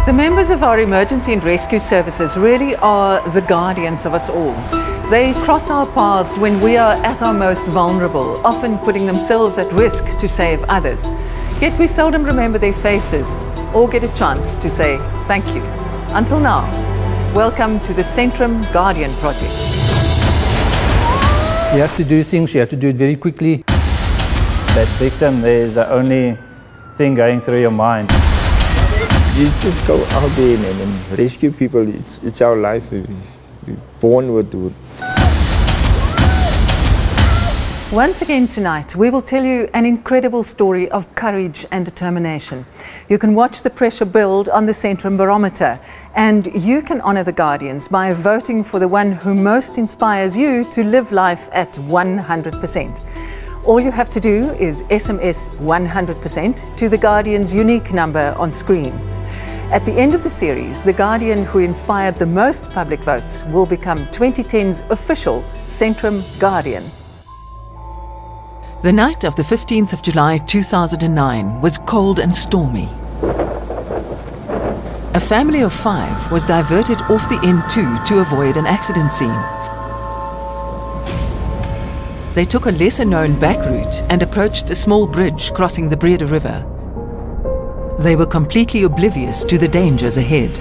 The members of our emergency and rescue services really are the guardians of us all. They cross our paths when we are at our most vulnerable, often putting themselves at risk to save others. Yet we seldom remember their faces or get a chance to say thank you. Until now, welcome to the Centrum Guardian Project. You have to do things, you have to do it very quickly. That victim there is the only thing going through your mind. You just go out there and rescue people. It's our life. We're born with it. Once again tonight, we will tell you an incredible story of courage and determination. You can watch the pressure build on the Centrum barometer, and you can honour the Guardians by voting for the one who most inspires you to live life at 100%. All you have to do is SMS 100% to the Guardian's unique number on screen. At the end of the series, the Guardian who inspired the most public votes will become 2010's official Centrum Guardian. The night of the 15th of July 2009 was cold and stormy. A family of 5 was diverted off the N2 to avoid an accident scene. They took a lesser-known back route and approached a small bridge crossing the Breede River. They were completely oblivious to the dangers ahead.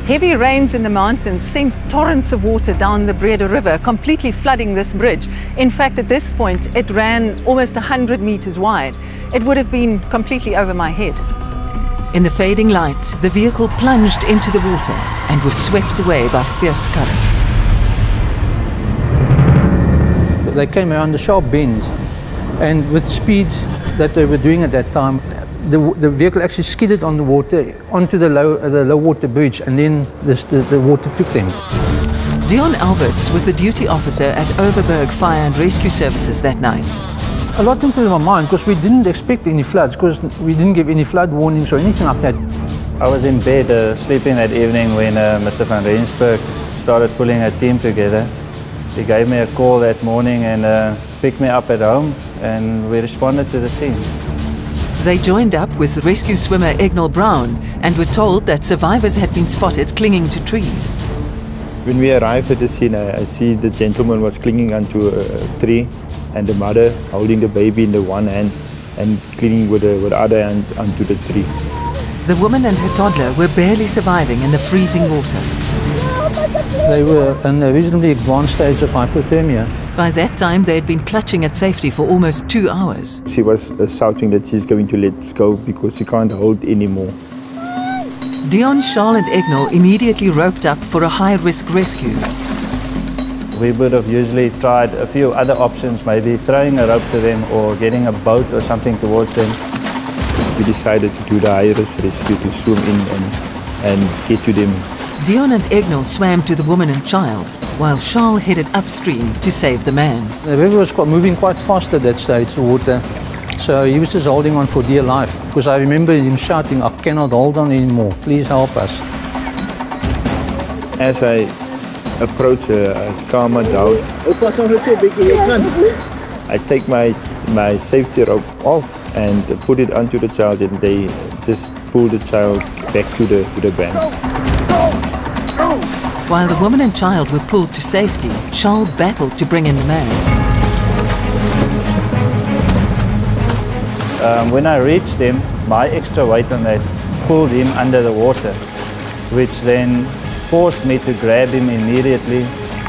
Heavy rains in the mountains sent torrents of water down the Breede River, completely flooding this bridge. In fact, at this point, it ran almost 100 meters wide. It would have been completely over my head. In the fading light, the vehicle plunged into the water and was swept away by fierce currents. They came around the sharp bend, and with speed that they were doing at that time, the vehicle actually skidded on the water onto the low water bridge, and then the water took them. Deon was the duty officer at Overberg Fire and Rescue Services that night. A lot went through my mind because we didn't expect any floods, because we didn't give any flood warnings or anything like that. I was in bed sleeping that evening when Mr. van Rensburg started pulling a team together. He gave me a call that morning and picked me up at home, and we responded to the scene. They joined up with rescue swimmer Egnall Brown and were told that survivors had been spotted clinging to trees. When we arrived at the scene, I see the gentleman was clinging onto a tree, and the mother holding the baby in the one hand and clinging with the other hand onto the tree. The woman and her toddler were barely surviving in the freezing water. They were in a reasonably advanced stage of hypothermia. By that time, they had been clutching at safety for almost 2 hours. She was shouting that she's going to let us go because she can't hold anymore. Deon, Charl and Egnall immediately roped up for a high-risk rescue. We would have usually tried a few other options, maybe throwing a rope to them or getting a boat or something towards them. We decided to do the high-risk rescue, to swim in and get to them. Deon and Egnall swam to the woman and child, while Charl headed upstream to save the man. The river was moving quite fast at that stage, the water, so he was just holding on for dear life, because I remember him shouting, "I cannot hold on anymore, please help us." As I approach I calm her down. I take my safety rope off and put it onto the child, and they just pull the child back to the bank. While the woman and child were pulled to safety, Charl battled to bring in the man. When I reached him, my extra weight on that pulled him under the water, which then forced me to grab him immediately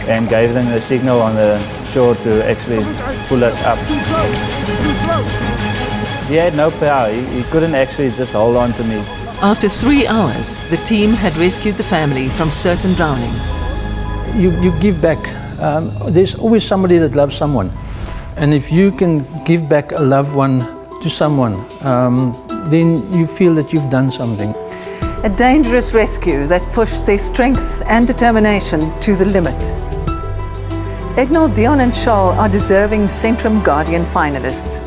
and gave them the signal on the shore to actually pull us up. He had no power. He couldn't actually just hold on to me. After 3 hours, the team had rescued the family from certain drowning. You give back. There's always somebody that loves someone. And if you can give back a loved one to someone, then you feel that you've done something. A dangerous rescue that pushed their strength and determination to the limit. Egnall, Deon and Charl are deserving Centrum Guardian finalists.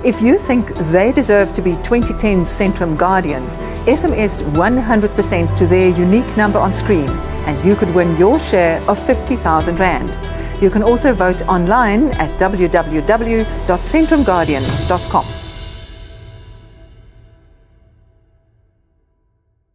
If you think they deserve to be 2010's Centrum Guardians, SMS 100% to their unique number on screen, and you could win your share of 50,000 Rand. You can also vote online at www.centrumguardian.com.